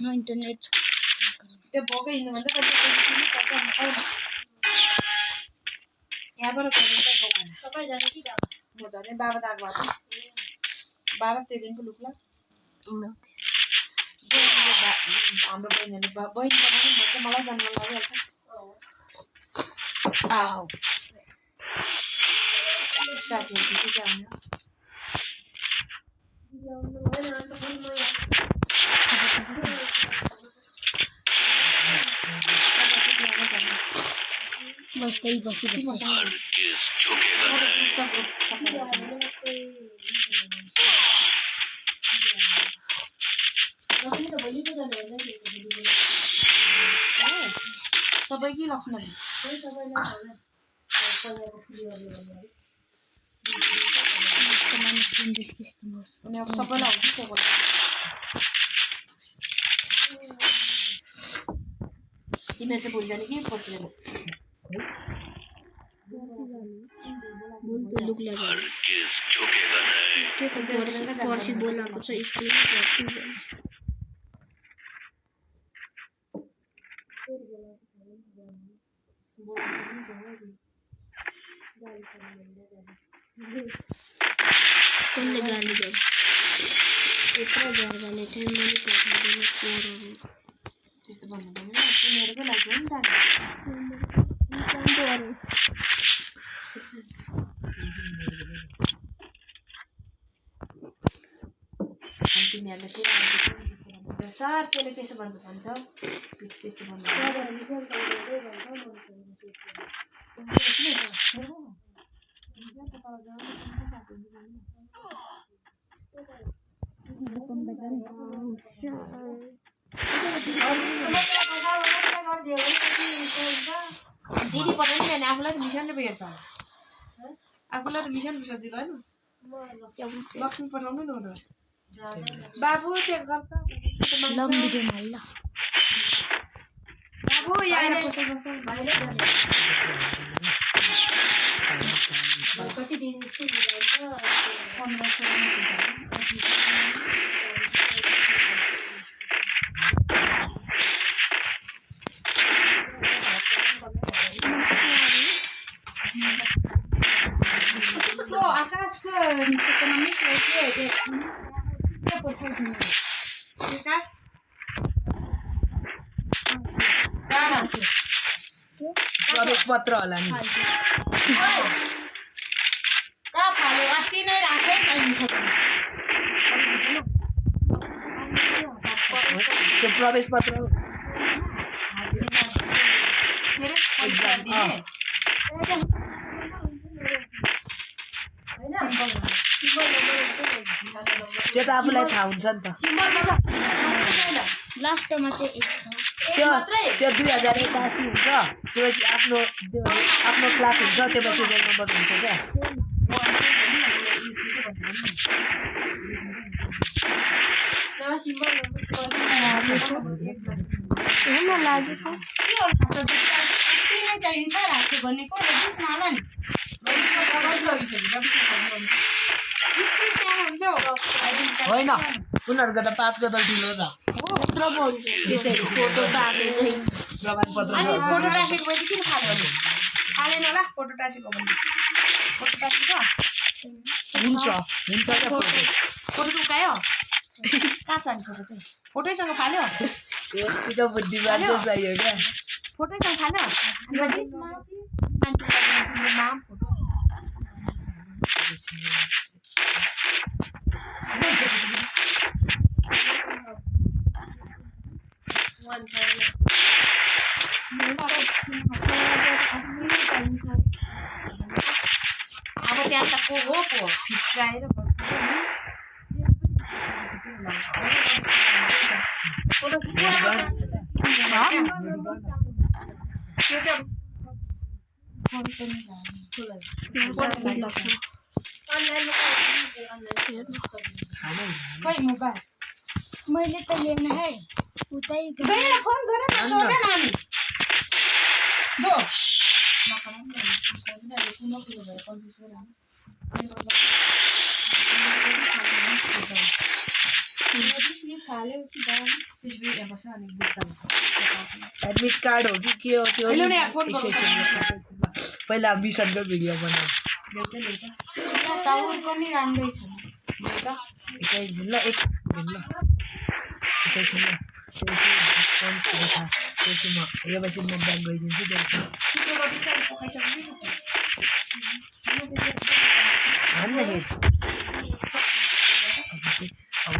No internet त्यो भोकै हिँड्नु भन्दा कति यहाँबाट तपाईँ जाने कि बाबा म जाने बाबा त आएको बाबा त्यो दिनको लुक्ला हाम्रो बहिनीले बहिनी भन्छ मलाई जानु मन लागिहाल्छ साथीहरू के आउने बस कहीं बसी सबै कि लक्ष्मण सबैलाई तिमीहरू चाहिँ भोलि जाने कि पर्सि जाने लुक लगा पर्सि बोलाको छ स्कुल कसले गाली गर्छ यत्रो गर्दाले टाइम पनि पठाउँदैन चोरहरू त्यस्तो भन्नु पर्दैन तिमीहरूको लागि हो नि तिमीहरूले के सर त्यसले त्यसो भन्छ त्यस्तो भन्नु दिदी पठाउनु नि आफूलाई त मिसनले भेट्छ आफूलाई त मिसन बिर्सिदिनु होइन लक्ष्मी पठाउनु नि हुँदो बाबु त्यो गर्छ लङ भिडियोमा ल बाबु यहाँ कति दिन स्कुल जान्छ 1500 आकाश इकोनॉमिक्स लेके क्या परसेंट है ठीक है प्रवेश पत्र होला नि का फाले अस्ति नै राखे पाइन्छ त्यो प्रवेश पत्र मेरो एग्जाम दिने त्यो त आफूलाई थाहा हुन्छ नि त लास्टमा चाहिँ त्यो 2081 हुन्छ त्यो आफ्नो क्लास हुन्छ त्यसपछि रोल नम्बर हुन्छ क्या लागेको होइन उनीहरूको त 5 कदम ठुलो त फोटो त आसेकै प्रमाणपत्र फोटो टाकेको भए किन फाल्यो फालेन होला फोटो टाकेको भने फोटो टाकेको हुन्छ क्या फोटो टुकायो कहाँ छ नि फोटो चाहिँ फोटोसँग फाल्यो यतिको बुद्धिमान चाहिँ चाहियो क्या फोटोसँग फाल्यो नाम फोटो अब त्यहाँ त को हो पो फिक्राएर मैले त ल्याउन है उतै फोन गर न सोध नानी दो एडमिट कार्ड हो कि के हो त्यो हेलो नि, फोन एकछिन गर्नु एकछिन। पहिला मिसनको भिडियो बनाऊ टावर पनि राम्रै छ एकैछिन ल एकछिन ल एकैछिन ल त्यसपछि म योपछि म ब्याक गइदिन्छु त्यसपछि भन्न हेर अब